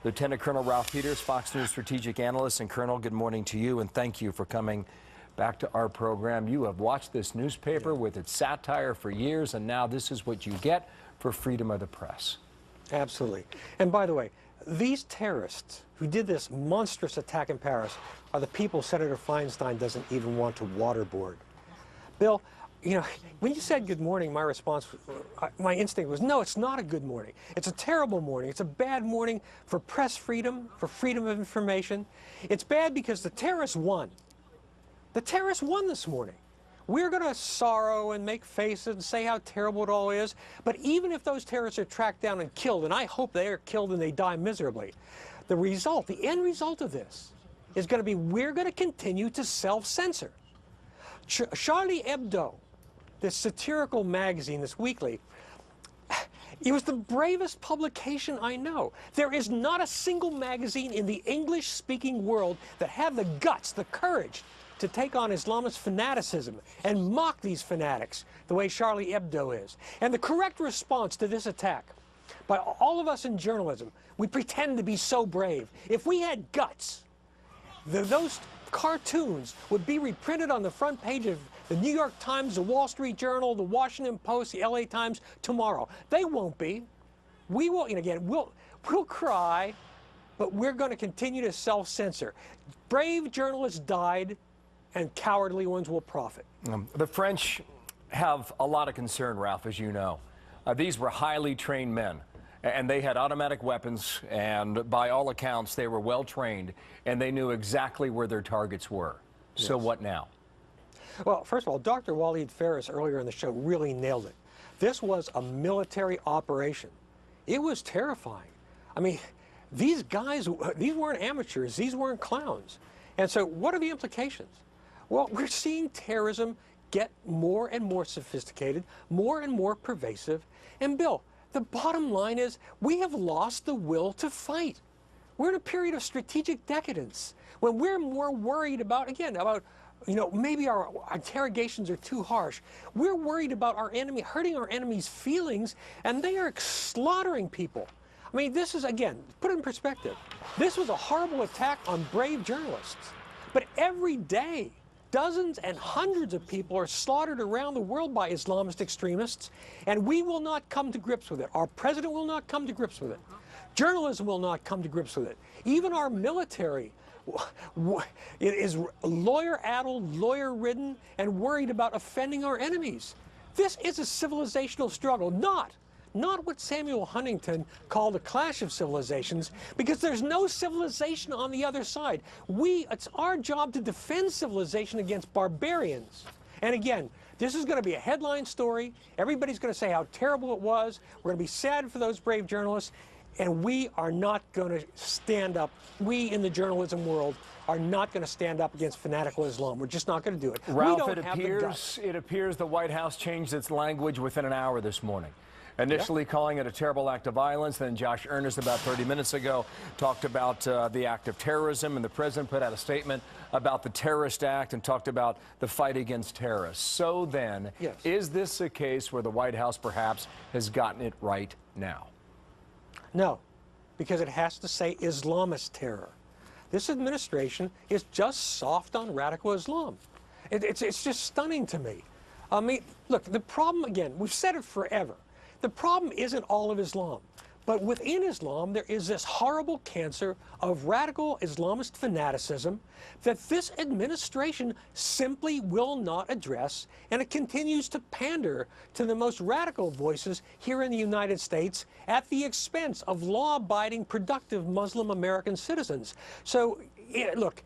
Lieutenant Colonel Ralph Peters, Fox News strategic analyst. And Colonel, good morning to you, and thank you for coming back to our program. You have watched this newspaper with its satire for years, and now this is what you get for freedom of the press. Absolutely. And by the way, these terrorists who did this monstrous attack in Paris are the people Senator Feinstein doesn't even want to waterboard. Bill, you know, when you said good morning, my response, my instinct was, no, it's not a good morning. It's a terrible morning. It's a bad morning for press freedom, for freedom of information. It's bad because the terrorists won. The terrorists won this morning. We're going to sorrow and make faces and say how terrible it all is, but even if those terrorists are tracked down and killed, and I hope they are killed and they die miserably, the result, the end result of this is going to be we're going to continue to self-censor. Charlie Hebdo, this satirical magazine, this weekly, it was the bravest publication I know. There is not a single magazine in the English-speaking world that have the guts, the courage, to take on Islamist fanaticism and mock these fanatics the way Charlie Hebdo is. And the correct response to this attack by all of us in journalism, we pretend to be so brave. If we had guts, those cartoons would be reprinted on the front page of the New York Times, the Wall Street Journal, the Washington Post, the LA Times tomorrow. They won't be. We will, and again, we'll cry, but we're going to continue to self-censor. Brave journalists died, and cowardly ones will profit. The French have a lot of concern, Ralph, as you know. These were highly trained men, and they had automatic weapons, and by all accounts, they were well trained, and they knew exactly where their targets were. Yes. So what now? Well, first of all, Dr. Waleed Phares earlier in the show really nailed it. This was a military operation. It was terrifying. I mean, these guys, these weren't amateurs, these weren't clowns. And so what are the implications? Well, we're seeing terrorism get more and more sophisticated, more and more pervasive. And Bill, the bottom line is we have lost the will to fight. We're in a period of strategic decadence when we're more worried about, again, about, you know, maybe our interrogations are too harsh. We're worried about our enemy, hurting our enemy's feelings, and they are slaughtering people. I mean, this is, again, put it in perspective. This was a horrible attack on brave journalists. But every day, dozens and hundreds of people are slaughtered around the world by Islamist extremists, and we will not come to grips with it. Our president will not come to grips with it. Journalism will not come to grips with it. Even our military is lawyer-addled, lawyer-ridden, and worried about offending our enemies. This is a civilizational struggle, not what Samuel Huntington called a clash of civilizations, because there's no civilization on the other side. It's our job to defend civilization against barbarians. And again, this is going to be a headline story. Everybody's going to say how terrible it was. We're going to be sad for those brave journalists. And we are not going to stand up. We in the journalism world are not going to stand up against fanatical Islam. We're just not going to do it. Ralph, it appears the White House changed its language within an hour this morning. Initially calling it a terrible act of violence, then Josh Earnest about 30 minutes ago talked about the act of terrorism, and the president put out a statement about the terrorist act and talked about the fight against terrorists. So then, yes, is this a case where the White House perhaps has gotten it right now? No, because it has to say Islamist terror. This administration is just soft on radical Islam. It's just stunning to me. I mean, look, the problem, again, we've said it forever. The problem isn't all of Islam, but within Islam there is this horrible cancer of radical Islamist fanaticism that this administration simply will not address, and it continues to pander to the most radical voices here in the United States at the expense of law-abiding, productive Muslim American citizens. So, look,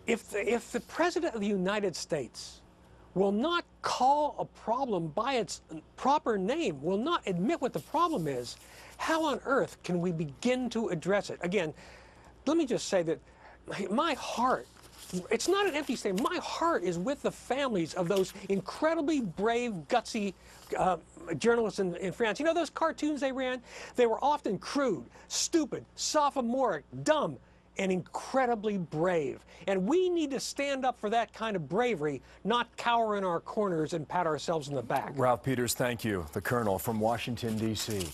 if the President of the United States will not call a problem by its proper name, will not admit what the problem is, how on earth can we begin to address it? Again, let me just say that my heart, it's not an empty statement, my heart is with the families of those incredibly brave, gutsy journalists in France. You know those cartoons they ran? They were often crude, stupid, sophomoric, dumb, and incredibly brave. And we need to stand up for that kind of bravery, not cower in our corners and pat ourselves in the back. Ralph Peters, thank you. The Colonel from Washington, D.C.